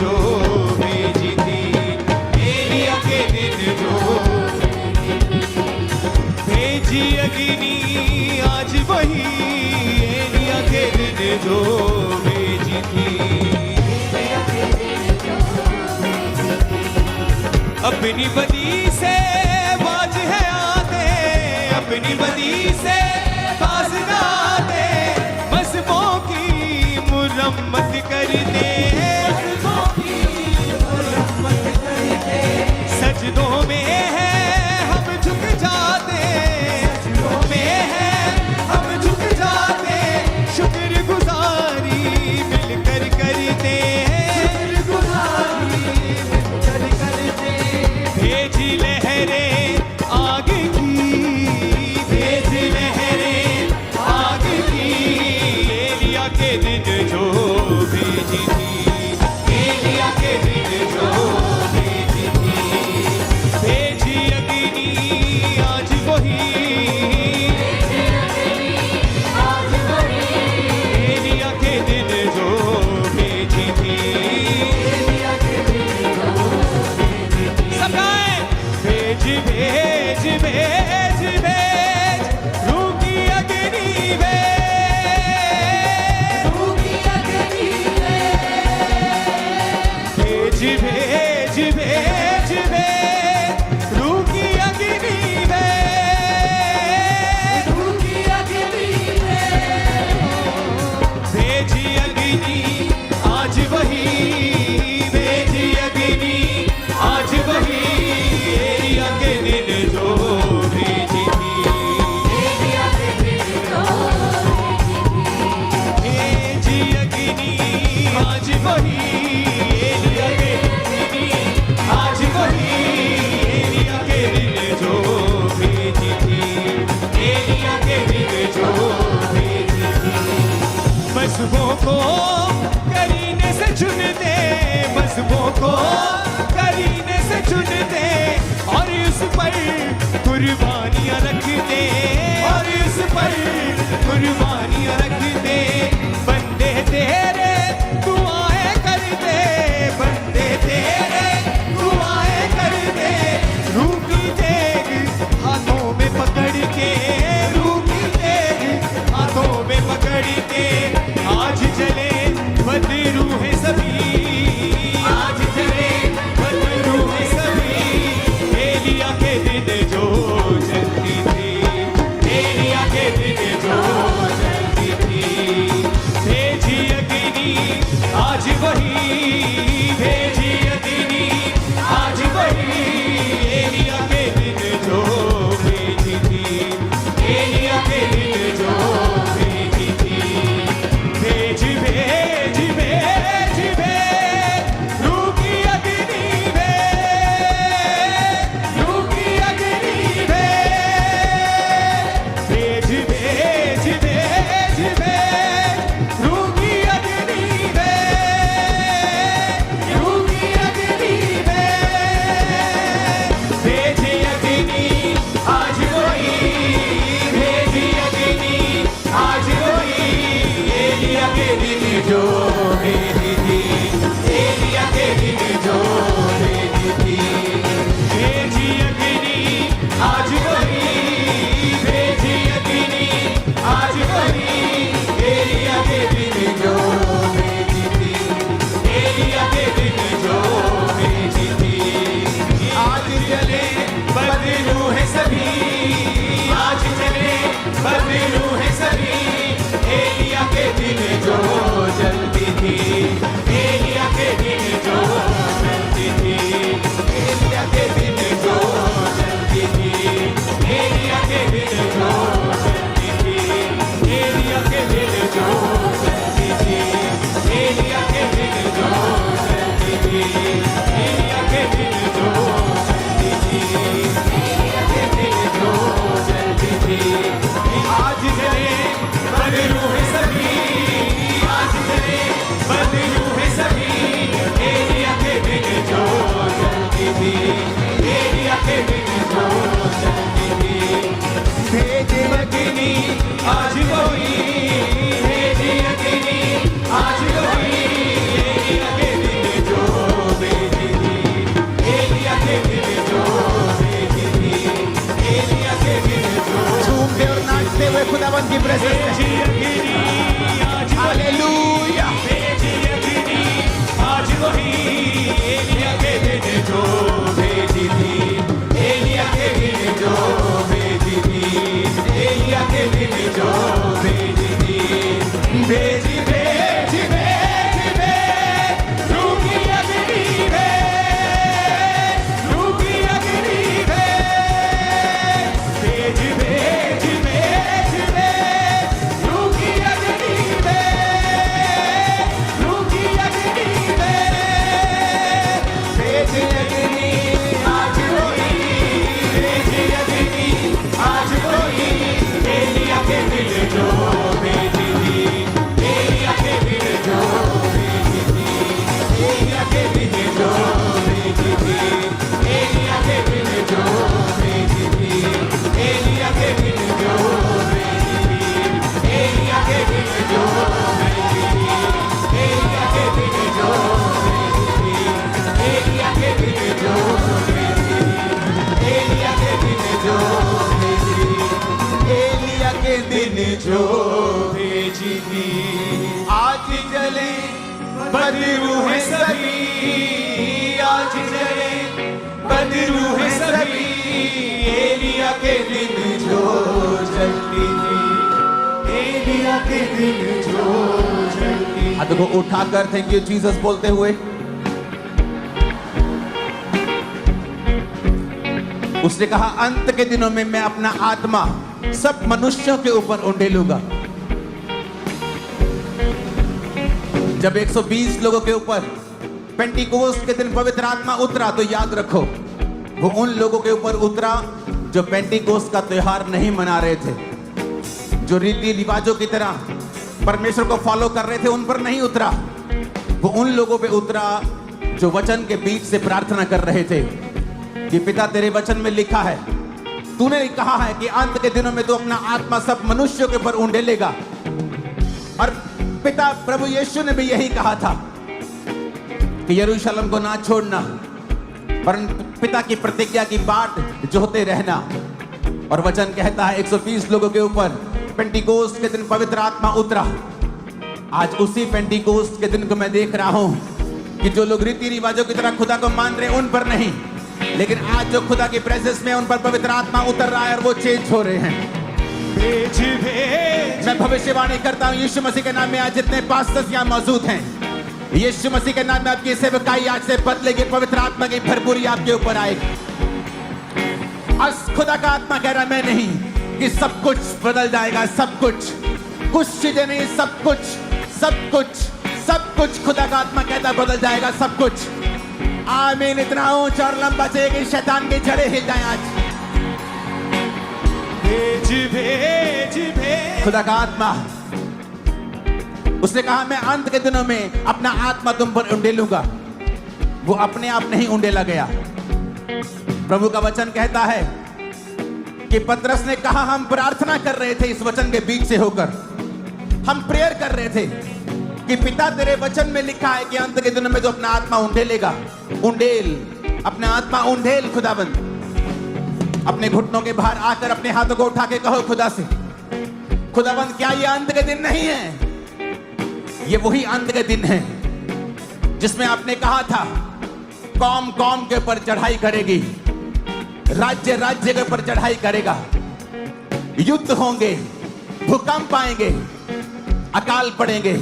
जो भेजी थी, एलिया के दिन जो भेजी अग्नि, आज वही एलिया के दिन जो भेजी थी। अपनी बदी से बाज है आते, अपनी बदी से बाज ना आते, मज़हबों की मुरम्मत कर दे, सजदों में है हम झुक जाते, सजदों में है हम झुक जाते, शुक्रगुजारी मिलकर करते, शुक्रगुजारी मिलकर करते। भेजी लहरें आग की, भेजी लहरें आग की, एलिया के दिन जो भेजी थी, एलिया के दिन जो भेजी थी। भेजी अग्नि, आज वही एलिया के दिन जो भेजी थी। सब गाएं, भेज भेज भेज भेज रूह की अग्नि भेज, रूह की अग्नि भेज, भेज भेज भेज रूह की अग्नि भेज, रूह की अग्नि भेजी अग्नि, आज वही भेजी अग्नि, आज वही एलिया के दिन जो भेजी थी, एलिया के दिन जो भेजी अग्नि, आज वही एलिया के दिन, आज वही एलिया के दिन जो भेजी थी, एलिया के दिन जो भेजी थी। मज़हबों को करीने से चुनते, मज़हबों को करीने से चुनते, और उस पर कुर्बानियाँ रखते, और उस पर कुर्बानियाँ रखते। बंदे तेरे दुआएं करते, बंदे तेरे दुआएं करते, रूह की तेग हाथों में पकड़ के, रूह की तेग हाथों में पकड़ के, आज चले बदरू है सभी, आज चले बदरू है सभी, एलिया के दिन जो चलती थी, एलिया के दिन जो चलती थी। भेजी अग्नि, आज वही भेजी अग्नि, आज वही एलिया के दिन जो भेजी थी, एलिया के दिन जो भेजी थी। भेज भेज भेज भेज रूह की अग्नि भेज, रूह की अग्नि भेज, भेज भेज भेज भेज रूह की अग्नि भेज, रूह की अग्नि भेज। भेजी अग्नि, आज वही भेजी अग्नि, आज वही एलिया के दिन जो भेजी थी, एलिया के दिन जो भेजी थी। भेजी अग्नि, आज वही भेजी अग्नि, आज वही एलिया के दिन जो भेजी थी, एलिया के दिन जो भेजी थी। आज चले बदलू है सभी, आज चले बदलू है सभी, एलिया के दिन जो जलती थी, एलिया के दिन जो जलती थी, एलिया के दिन जो जलती थी, एलिया के दिन जो जलती थी, एलिया के दिन जो जलती थी, एलिया के दिन जो जलती थी, एलिया के दिन जो जलती थी, एलिया के दिन जो जलती थी। आज जले बदरू है सभी, आज चले बदरू है सभी, बदरू है सभी आज जले, बदरू है सभी एलिया के दिन जो जलती थी, एलिया के दिन जो जलती। हाथ को उठाकर थैंक यू जीसस बोलते हुए उसने कहा अंत के दिनों में मैं अपना आत्मा सब मनुष्यों के ऊपर उंडेलूंगा। जब 120 लोगों के ऊपर पेंटिकोस्ट के दिन पवित्र आत्मा उतरा तो याद रखो वो उन लोगों के ऊपर उतरा जो पेंटिकोस्ट का त्योहार नहीं मना रहे थे, जो रीति रिवाजों की तरह परमेश्वर को फॉलो कर रहे थे, उन पर नहीं उतरा। वो उन लोगों पे उतरा जो वचन के बीच से प्रार्थना कर रहे थे कि पिता तेरे वचन में लिखा है, तूने कहा है कि अंत के दिनों में तू अपना आत्मा सब मनुष्यों के ऊपर उंडेलेगा। और पिता प्रभु यीशु ने भी यही कहा था कि यरूशलेम को ना छोड़ना, परंतु पिता की प्रतिज्ञा की बाट जोते रहना। और वचन कहता है 120 लोगों के ऊपर पेंटिकोस्ट के दिन पवित्र आत्मा उतरा। आज उसी पेंटिकोस्ट के दिन को मैं देख रहा हूं कि जो लोग रीति रिवाजों की तरह खुदा को मान रहे उन पर नहीं, लेकिन आज जो खुदा की प्रेजेंस में उन पर पवित्र आत्मा उतर रहा है और वो चेंज हो रहे हैं। भेज भेज मैं भविष्यवाणी करता हूं यीशु मसीह के नाम में आज जितने पास्टर्स यहां मौजूद हैं, यीशु मसीह के नाम में आपकी सेवकाई आज से बदलेगी, पवित्र आत्मा की भरपूरी आपके ऊपर आएगी। आज खुदा का आत्मा कह रहा मैं नहीं कि सब कुछ बदल जाएगा, सब कुछ, कुछ चीजें नहीं, सब कुछ, सब कुछ, सब कुछ खुदा का आत्मा कहता बदल जाएगा सब कुछ। आमीन। इतना ऊंचा और लंबा चाहिए कि शैतान की जड़ें हिल जाएं आज। भेज भेज भेज खुदा का आत्मा, उसने कहा मैं अंत के दिनों में अपना आत्मा तुम पर उंडेलूंगा। वो अपने आप नहीं उंडेला गया। प्रभु का वचन कहता है कि पतरस ने कहा हम प्रार्थना कर रहे थे इस वचन के बीच से होकर, हम प्रेयर कर रहे थे कि पिता तेरे वचन में लिखा है कि अंत के दिनों में तो अपना आत्मा उंडेलेगा। उंडेल अपना आत्मा, उंडेल खुदाबंद। अपने घुटनों के बाहर आकर अपने हाथों को उठा के कहो खुदा से, खुदाबंद क्या ये अंत के दिन नहीं है? ये वही अंत के दिन है जिसमें आपने कहा था कौम कौम के ऊपर चढ़ाई करेगी, राज्य राज्य के ऊपर चढ़ाई करेगा, युद्ध होंगे, भूकंप आएंगे, अकाल पड़ेंगे।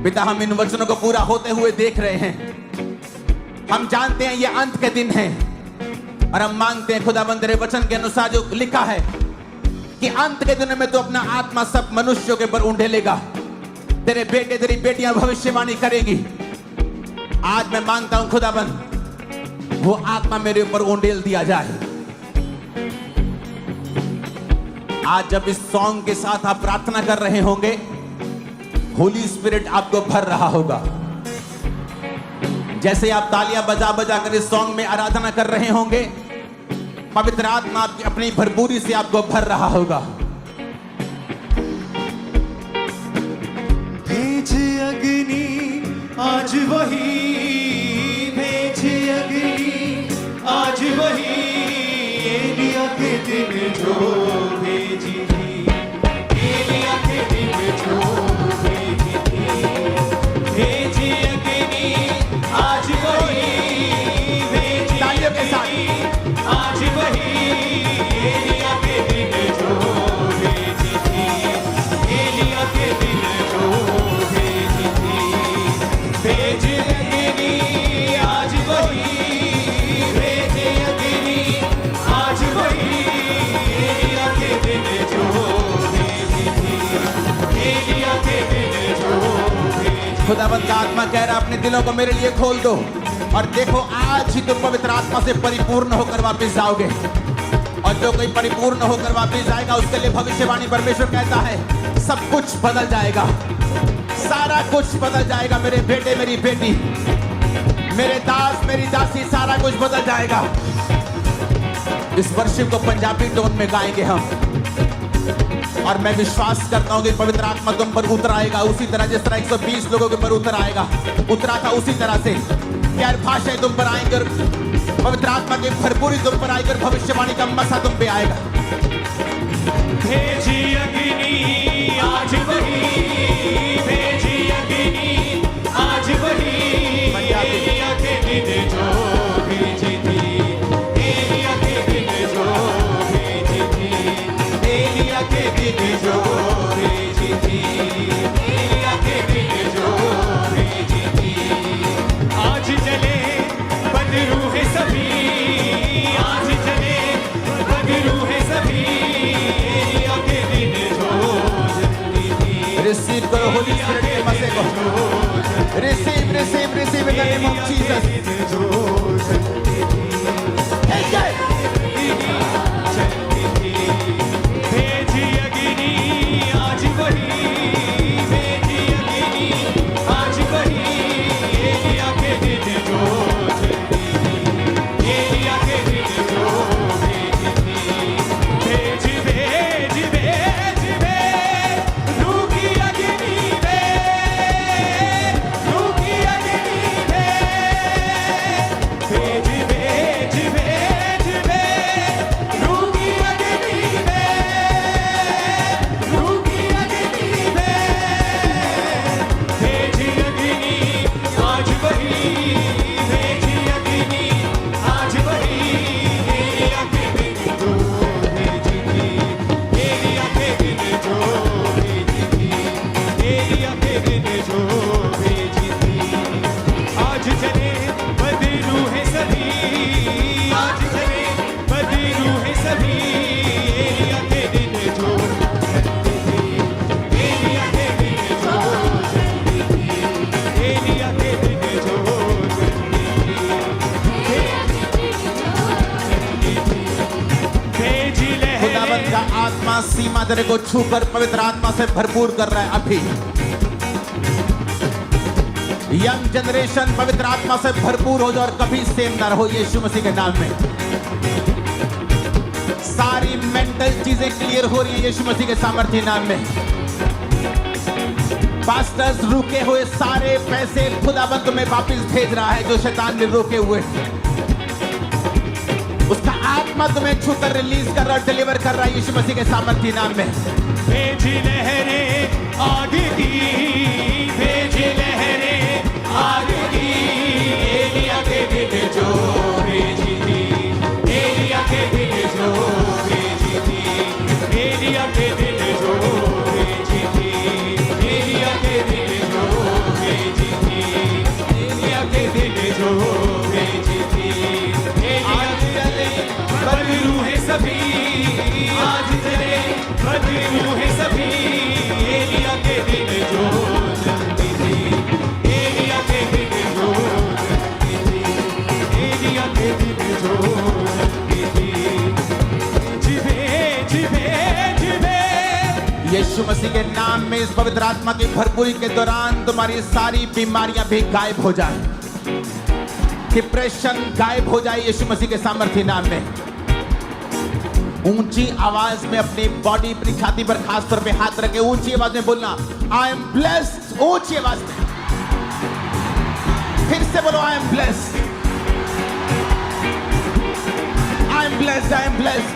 पिता हम इन वचनों को पूरा होते हुए देख रहे हैं। हम जानते हैं ये अंत के दिन है और हम मांगते हैं खुदाबंद तेरे वचन के अनुसार जो लिखा है कि अंत के दिन में तो अपना आत्मा सब मनुष्यों के ऊपर उंडेलेगा। तेरे बेटे तेरी बेटियां भविष्यवाणी करेंगी। आज मैं मांगता हूं खुदाबंद वो आत्मा मेरे ऊपर उंडेल दिया जाए। आज जब इस सॉन्ग के साथ आप प्रार्थना कर रहे होंगे, होली स्पिरिट आपको भर रहा होगा। जैसे आप तालियां बजा बजा कर इस सॉन्ग में आराधना कर रहे होंगे, पवित्र आत्मा आपकी अपनी भरपूरी से आपको भर रहा होगा। भेज अग्नि आज वही, भेज अग्नि आज वही एलिया के दिन जो भेजी थी, एलिया के दिन जो भेजी थी। भेज अग्नि आज वही, भेज तालियों के साथ आज वही एलिया के दिन जो भेजी थी, एलिया के दिन जो भेजी थी। भेज अग्नि आज वही, भेज अग्नि आज वही एलिया के दिन जो भेजी थी, एलिया के दिन जो भेजी। खुदावंद का आत्मा कह रहा अपने दिलों को मेरे लिए खोल दो और देखो आज ही तुम पवित्र आत्मा से परिपूर्ण होकर वापस जाओगे। और जो कोई परिपूर्ण होकर वापस जाएगा उसके लिए भविष्यवाणी परमेश्वर कहता है सब कुछ बदल जाएगा, सारा कुछ बदल जाएगा। मेरे बेटे मेरी बेटी, मेरे दास मेरी दासी, सारा कुछ बदल जाएगा। इस वर्शिप को पंजाबी टोन में गाएंगे हम और मैं विश्वास करता हूं कि पवित्र आत्मा तुम पर उतर आएगा उसी तरह जिस तरह 120 लोगों के ऊपर उतर आएगा, उतरा था उसी तरह से। गैर भाषाएं तुम पर आएंगे और पवित्र आत्मा की भरपूरी तुम पर आएगी और भविष्यवाणी का मसा तुम पे आएगा। भेजी अग्नि आज वही, भेजी अग्नि आज एलिया के दिन जो भेजी थी, एलिया के दिन जो भेजी थी, एलिया के दिन जो भेजी थी, एलिया के दिन जो भेजी थी। आज जले बदरू है सभी, आज जले बदरू है सभी, एलिया के दिन जो जलती थी। रिसीव करो होली स्पिरिट के मजे को, receive receive receive in the name of Jesus. भेजी अग्नि आज वही, भेजी अग्नि आज वही, एलिया के दिन जो जलती थी, एलिया के दिन जो भेजी थी। भेज भेज भेज भेज रूह की अग्नि भेज, रूह की अग्नि भेज, भेज भेज भेज भेज रूह की अग्नि भेज, रूह की अग्नि भेज। भेजी अग्नि आज वही, भेजी अग्नि आज वही, एलिया के दिन जो भेजी थी, एलिया के दिन जो भेजी थी, एलिया के दिन जो भेजी थी। आज चले बदरू है सभी, आज चले बदरू है सभी, एलिया के दिन जो जलती थी, एलिया के दिन जो जलती थी, एलिया के दिन जो जलती थी। भेजी खुदावंद का आत्मा सीमा तेरे को छूकर पवित्र आत्मा से भरपूर कर रहा है अभी। यंग जनरेशन पवित्र आत्मा से भरपूर हो जाओ और कभी सेम ना रहो यीशु मसीह के नाम में। सारी मेंटल चीजें क्लियर हो रही है यीशु मसीह के सामर्थ्य नाम में। पास्टर्स रुके हुए सारे पैसे खुदावंद में वापस भेज रहा है जो शैतान ने रोके हुए। उसका आत्मा तुम्हें छूकर रिलीज कर रहा है, डिलीवर कर रहा है यीशु मसीह के सामर्थ्य नाम में। भेजी लहरें आग की, भेजी लहरें आग की, एलिया के दिन जो भेजी थी, एलिया के दिन जो भेजी थी, एलिया के दिन जो भेजी थी, एलिया के दिन जो भेजी थी, एलिया के दिन जो भेजी थी। आज चले बदरू है सभी, आज चले बदरू है सभी, एलिया के दिन जो जलती थी, एलिया के दिन जो जलती थी, एलिया के दिन जो जलती थी। जिबे जिबे जिबे यीशु मसीह के नाम में इस पवित्र आत्मा की भरपूरी के दौरान तुम्हारी सारी बीमारियां भी गायब हो जाए, डिप्रेशन गायब हो जाए यीशु मसीह के सामर्थ्य नाम में। ऊंची आवाज में अपनी बॉडी, अपनी छाती पर खास तौर पे हाथ रखे ऊंची आवाज में बोलना, आई एम ब्लेस्ड। ऊंची आवाज में फिर से बोलो, I am blessed, I am blessed, I am blessed.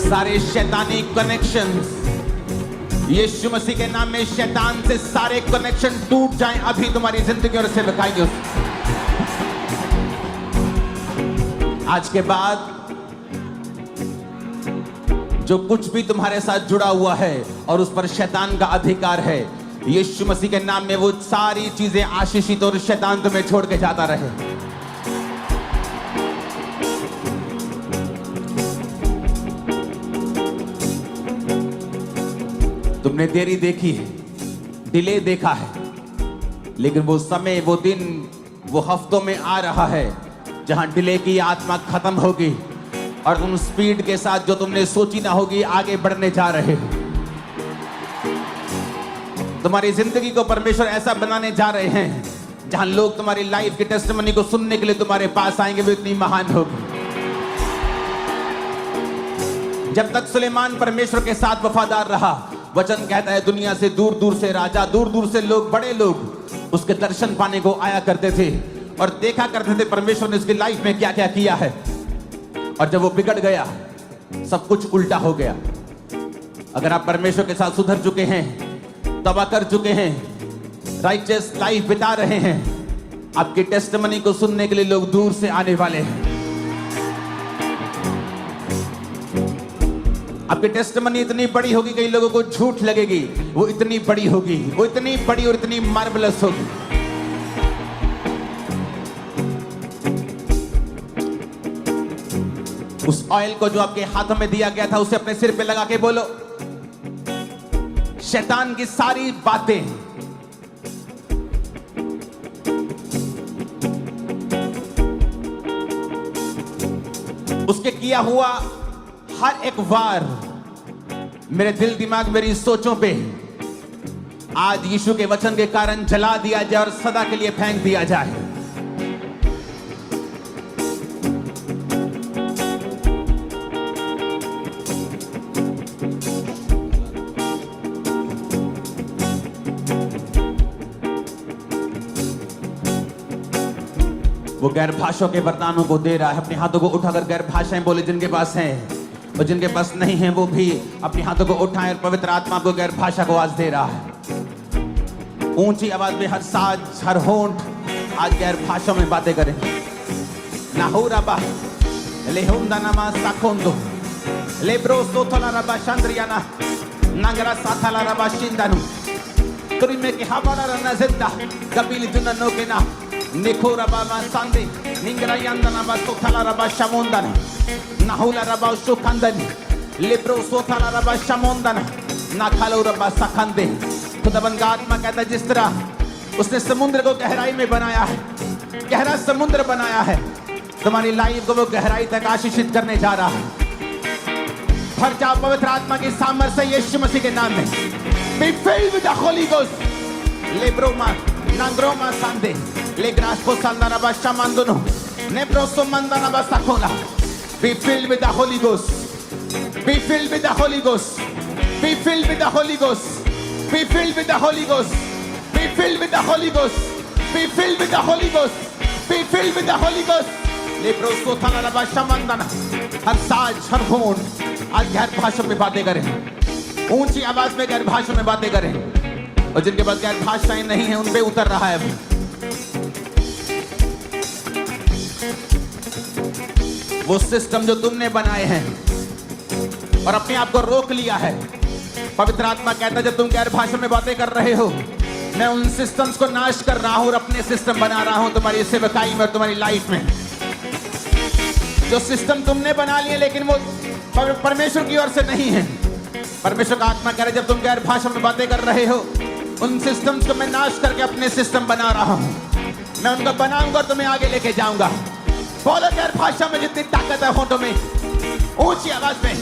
सारे शैतानी कनेक्शंस यीशु मसीह के नाम में, शैतान से सारे कनेक्शन टूट जाएं अभी तुम्हारी जिंदगी और सेवकाई। आज के बाद जो कुछ भी तुम्हारे साथ जुड़ा हुआ है और उस पर शैतान का अधिकार है, यीशु मसीह के नाम में वो सारी चीजें आशीषित और शैतान तुम्हें छोड़ के जाता रहे। तुमने देरी देखी है, डिले देखा है, लेकिन वो समय, वो दिन, वो हफ्तों में आ रहा है जहां डिले की आत्मा खत्म होगी और तुम स्पीड के साथ जो तुमने सोची ना होगी आगे बढ़ने जा रहे हो। तुम्हारी जिंदगी को परमेश्वर ऐसा बनाने जा रहे हैं जहां लोग तुम्हारी लाइफ की टेस्टिमनी को सुनने के लिए तुम्हारे पास आएंगे, वो इतनी महान होगी। जब तक सुलेमान परमेश्वर के साथ वफादार रहा, वचन कहता है दुनिया से दूर दूर से राजा, दूर दूर से लोग, बड़े लोग उसके दर्शन पाने को आया करते थे और देखा करते थे परमेश्वर ने उसकी लाइफ में क्या क्या किया है। और जब वो बिगड़ गया, सब कुछ उल्टा हो गया। अगर आप परमेश्वर के साथ सुधर चुके हैं, तौबा कर चुके हैं, राइचस लाइफ बिता रहे हैं, आपकी टेस्टिमनी को सुनने के लिए लोग दूर से आने वाले हैं। आपकी टेस्टिमनी इतनी बड़ी होगी, कई लोगों को झूठ लगेगी, वो इतनी बड़ी होगी, वो इतनी बड़ी और इतनी मार्वलस होगी। उस ऑयल को जो आपके हाथों में दिया गया था, उसे अपने सिर पे लगा के बोलो, शैतान की सारी बातें उसके किया हुआ हर एक वार मेरे दिल दिमाग मेरी सोचों पे आज यीशु के वचन के कारण जला दिया जाए और सदा के लिए फेंक दिया जाए। वो गैर भाषाओं के वरदानों को दे रहा है। अपने हाथों को उठाकर गैर भाषाएं बोले जिनके पास हैं, और जिनके पास नहीं है वो भी अपने हाथों को उठाएं और पवित्र आत्मा को गैर भाषा को आज दे रहा है। ऊंची आवाज में हर साज, हर होंठ आज गैर भाषा में बातें करें। नाहुराबा लेहुंदानामा साकोंदो लेब्रो सोथोलाराबा शांद्रियाना नागरा साथालाराबा शिंदानु तुरिमे के हवाला रना जिंदा कबील दुननो के ना निखोराबा सांदे निंगरा यांदनाबा सोथालाराबा शामोंदाना नाहुला रबा सुखंदन लेब्रो सोथाला रबा शमोंदन नाखालो रबा सखंदे। खुदाबंद का आत्मा कहता है जिस तरह उसने समुद्र को गहराई में बनाया है, गहरा समुद्र बनाया है, तुम्हारी लाइफ को वो गहराई तक आशीषित करने जा रहा है। भर जाओ पवित्र आत्मा की सामर्थ्य से यीशु मसीह के नाम में। Be filled with the Holy Ghost. लेब्रोमा नांग्रोमा सांदे लेग्रास्को सांदारबा शमांदुनो नेब्रोसो मंदानबा सखोला। Be filled with the Holy Ghost. Be filled with the Holy Ghost. Be filled with the Holy Ghost. Be filled with the Holy Ghost. Be filled with the Holy Ghost. Be filled with the Holy Ghost. Be filled with the Holy Ghost. लेब्रोसो थालारबा शमंदना हर साज, हर होंठ आज गैर भाषा में बातें करें, ऊंची आवाज में गैर भाषा में बातें करें, और जिनके पास गैर भाषाएं नहीं है उन पे उतर रहा है। वो सिस्टम जो तुमने बनाए हैं और अपने आप को रोक लिया है, पवित्र आत्मा कहता है जब तुम गैर भाषा में बातें कर रहे हो, मैं उन सिस्टम्स को नाश कर रहा हूं और अपने सिस्टम बना रहा हूं तुम्हारी सेवकाई में और तुम्हारी लाइफ में। जो सिस्टम तुमने बना लिए लेकिन वो परमेश्वर की ओर से नहीं है। परमेश्वर का आत्मा कह रहा है जब तुम गैर भाषा में बातें कर रहे हो, उन सिस्टम्स को मैं नाश करके अपने सिस्टम बना रहा हूं। मैं उनको बनाऊंगा और तुम्हें आगे लेके जाऊंगा। बोलो गैर भाषा में जितनी ताकत है होठों में, ऊंची आवाज में।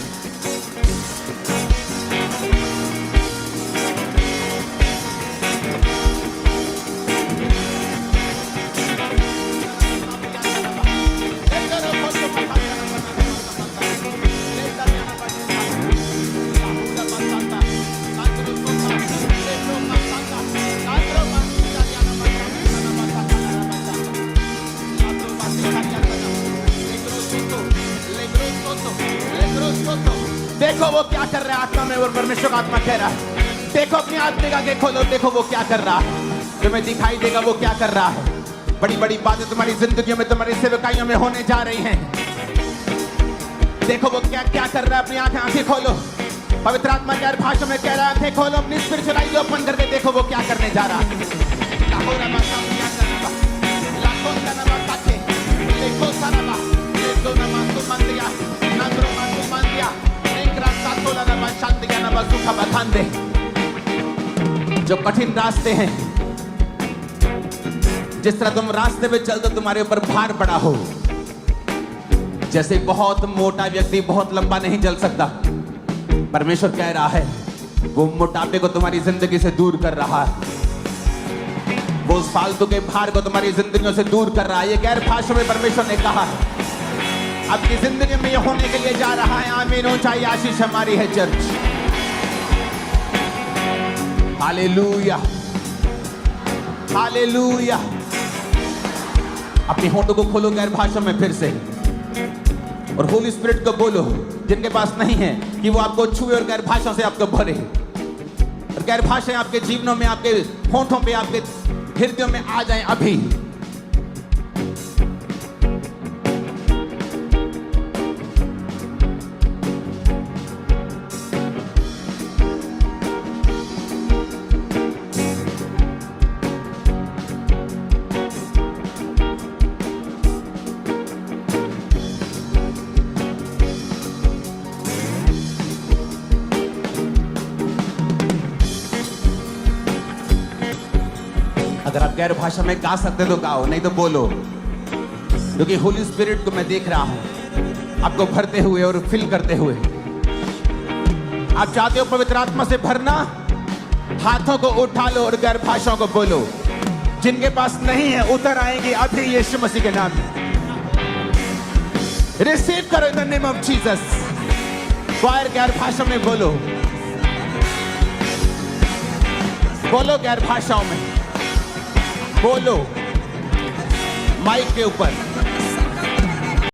देखो वो क्या कर रहा है आत्मा में, और परमेश्वर का आत्मा कह रहा है देखो अपनी आत्मिक आंखें खोलो, देखो वो क्या कर रहा है, तुम्हें दिखाई देगा वो क्या कर रहा है। बड़ी बड़ी बातें तुम्हारी जिंदगियों में, तुम्हारी सेवकाइयों में होने जा रही हैं। देखो वो क्या क्या कर रहा है, अपनी आंखें खोलो। पवित्र आत्मा गैर भाषा में कह रहा है आंखें खोलो, अपनी स्पिरिचुअल आईज ओपन करके देखो वो क्या करने जा रहा है। जो कठिन रास्ते हैं, जिस तरह तुम रास्ते पे चलते तुम्हारे ऊपर भार पड़ा हो, जैसे बहुत मोटा व्यक्ति बहुत लंबा नहीं चल सकता, परमेश्वर कह रहा है वो मोटापे को तुम्हारी जिंदगी से दूर कर रहा है, वो उस फालतू के भार को तुम्हारी जिंदगियों से दूर कर रहा है। ये गैर भाषा में परमेश्वर ने कहा है आपकी जिंदगी में ये होने के लिए जा रहा है। आमीन। ऊंचाई आशीष हमारी है चर्च। Hallelujah, hallelujah. अपने होठों को खोलो गैर भाषा में फिर से। और होली स्पिरिट को बोलो जिनके पास नहीं है कि वो आपको छुए और गैर भाषा से आपको भरे, और गैर भाषाएं आपके जीवनों में, आपके होठों पे, आपके हृदयों में आ जाएं अभी। अगर आप गैर भाषा में गा सकते तो गाओ, नहीं तो बोलो, क्योंकि होली स्पिरिट को मैं देख रहा हूं आपको भरते हुए और फिल करते हुए। आप चाहते हो पवित्र आत्मा से भरना, हाथों को उठा लो और गैर भाषाओं को बोलो। जिनके पास नहीं है उतर आएंगे अभी यीशु मसीह के नाम में। रिसीव करो in the name of Jesus. Fire गैर भाषा में बोलो, बोलो गैर भाषाओं में, बोलो माइक के ऊपर।